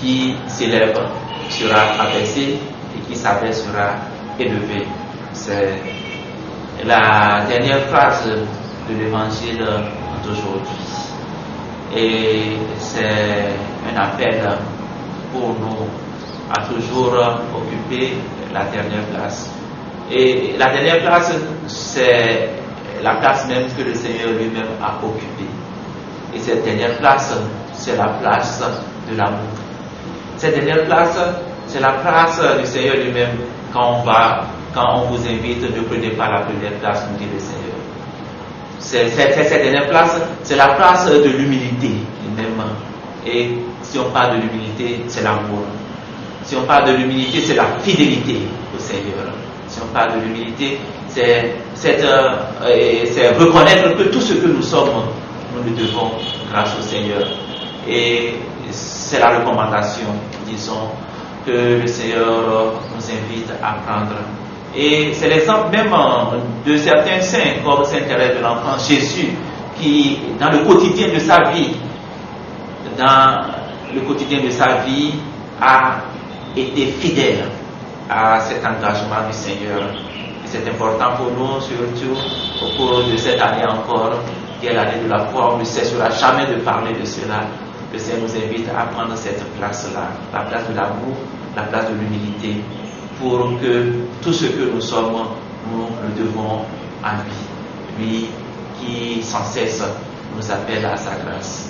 qui s'élève sera abaissé et qui s'abaisse sera élevé. C'est la dernière phrase de l'évangile d'aujourd'hui. Et c'est un appel pour nous à toujours occuper la dernière place. Et la dernière place, c'est la place même que le Seigneur lui-même a occupée. Et cette dernière place, c'est la place de l'amour. Cette dernière place, c'est la place du Seigneur lui-même. Quand on vous invite, ne prenez pas la première place, nous dit le Seigneur. Cette dernière place, c'est la place de l'humilité même. Et si on parle de l'humilité, c'est l'amour. Si on parle de l'humilité, c'est la fidélité au Seigneur. Si on parle de l'humilité, c'est reconnaître que tout ce que nous sommes, nous le devons grâce au Seigneur. Et c'est la recommandation, disons, que le Seigneur nous invite à prendre. Et c'est l'exemple même de certains saints, comme Saint Thérèse de l'Enfant Jésus, qui, dans le quotidien de sa vie, a été fidèle à cet engagement du Seigneur. Et c'est important pour nous, surtout au cours de cette année encore, qui est l'année de la foi. On ne cessera jamais de parler de cela. Le Seigneur nous invite à prendre cette place-là, la place de l'amour, la place de l'humilité, pour que tout ce que nous sommes, nous le devons à lui. Lui qui sans cesse nous appelle à sa grâce.